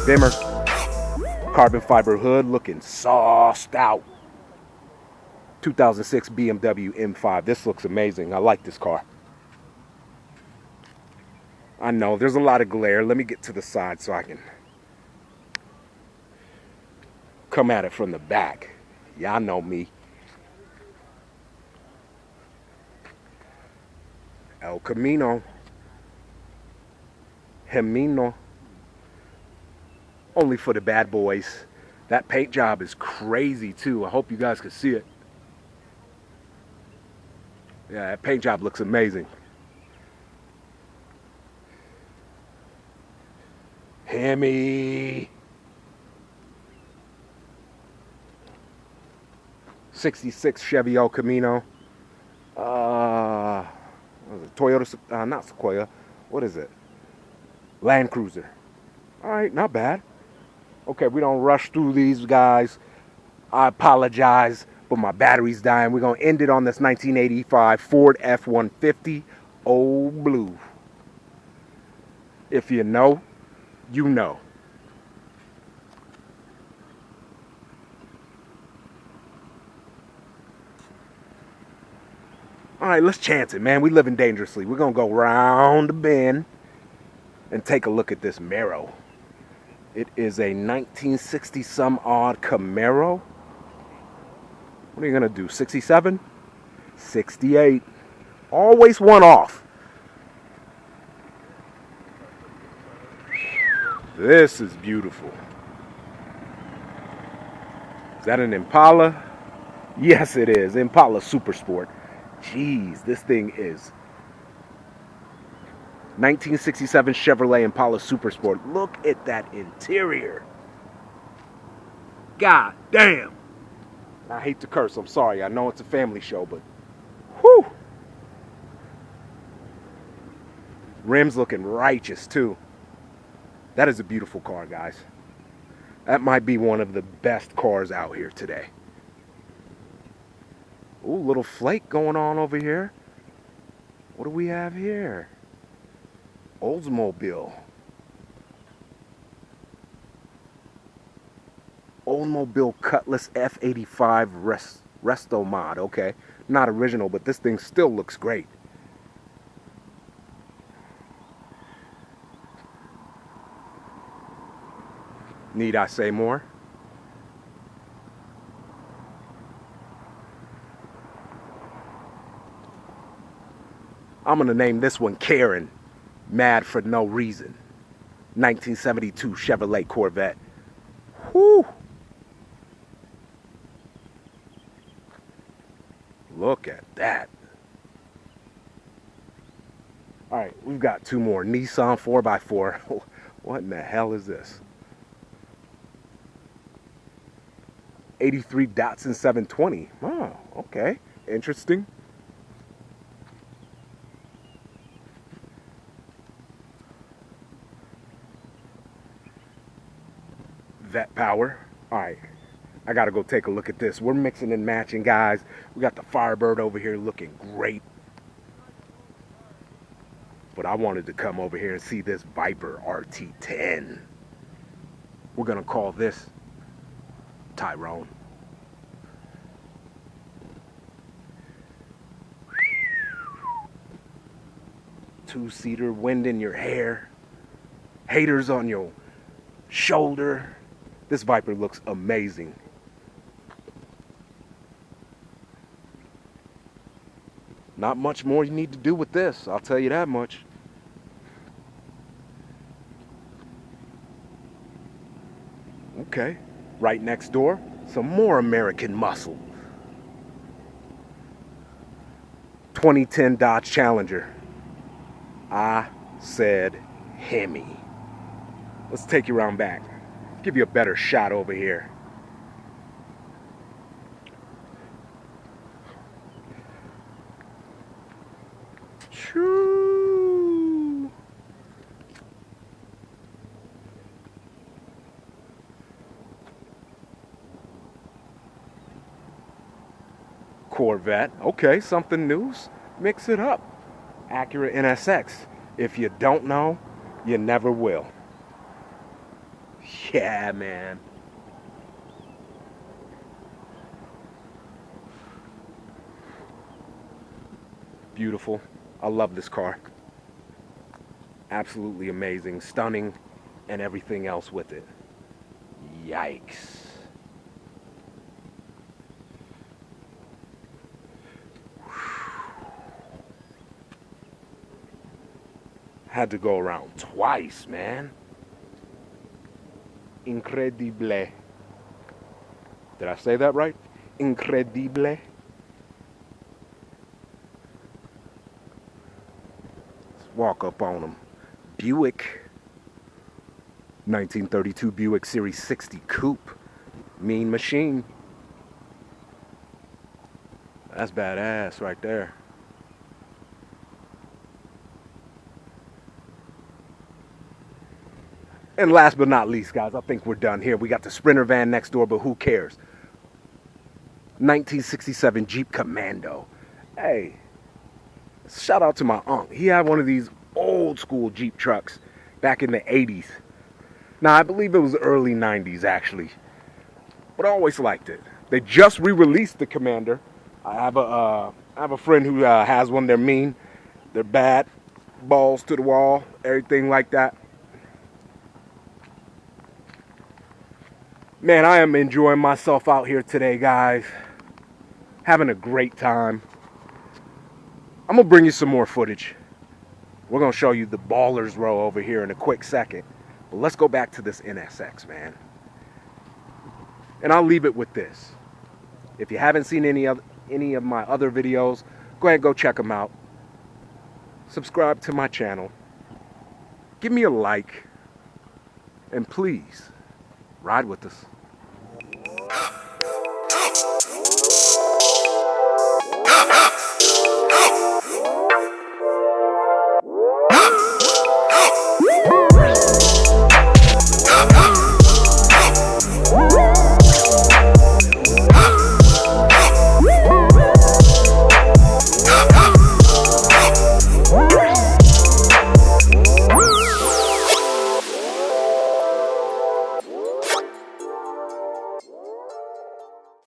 Bimmer, carbon fiber hood looking sauced out. 2006 BMW M5. This looks amazing. I like this car. I know there's a lot of glare. Let me get to the side so I can come at it from the back. Y'all know me. El Camino. Gemino. Only for the bad boys. That paint job is crazy too. I hope you guys can see it. Yeah, that paint job looks amazing. Hemi. 66 Chevy El Camino. What is it? Toyota, not Sequoia. What is it? Land Cruiser. All right, not bad. Okay, we don't rush through these guys. I apologize, but my battery's dying. We're going to end it on this 1985 Ford F-150 Old Blue. If you know, you know. All right, let's chance it, man. We living dangerously. We're going to go round the bend and take a look at this Camaro. It is a 1960 some odd Camaro. What are you gonna do? 67? 68. Always one off. This is beautiful. Is that an Impala? Yes, it is. Impala Super Sport. Jeez, this thing is 1967 Chevrolet Impala Super Sport. Look at that interior. God damn. I hate to curse. I'm sorry. I know it's a family show, but whew. Rims looking righteous too. That is a beautiful car, guys. That might be one of the best cars out here today. Ooh, little flake going on over here. What do we have here? Oldsmobile. Oldsmobile Cutlass F85 Resto Mod. Okay, not original, but this thing still looks great. Need I say more? I'm gonna name this one Karen. Mad for no reason. 1972 Chevrolet Corvette. Whew. Look at that. All right, we've got two more. Nissan 4x4. What in the hell is this? 83 Datsun 720. Oh, okay. Interesting. Vet power. All right, I gotta go take a look at this. We're mixing and matching, guys. We got the Firebird over here looking great, but I wanted to come over here and see this Viper RT10. We're gonna call this Tyrone. Two-seater, wind in your hair, haters on your shoulder. This Viper looks amazing. Not much more you need to do with this, I'll tell you that much. Okay, right next door, some more American muscle. 2010 Dodge Challenger. I said Hemi. Let's take you around back. Give you a better shot over here. Choo. Corvette. Okay, something new. Mix it up. Acura NSX. If you don't know, you never will. Yeah, man. Beautiful. I love this car. Absolutely amazing, stunning, and everything else with it. Yikes. Had to go around twice, man. Incredible. Did I say that right? Incredible. Let's walk up on them. Buick. 1932 Buick Series 60 Coupe. Mean machine. That's badass right there. And last but not least, guys, I think we're done here. We got the Sprinter van next door, but who cares? 1967 Jeep Commando. Hey, shout out to my uncle. He had one of these old school Jeep trucks back in the 80s. Now, I believe it was early 90s, actually. But I always liked it. They just re-released the Commander. I have a friend who has one. They're mean. They're bad. Balls to the wall. Everything like that. Man, I am enjoying myself out here today, guys. Having a great time. I'm going to bring you some more footage. We're going to show you the Ballers Row over here in a quick second. But let's go back to this NSX, man. And I'll leave it with this. If you haven't seen any of my other videos, go ahead and go check them out. Subscribe to my channel. Give me a like. And please, ride with us.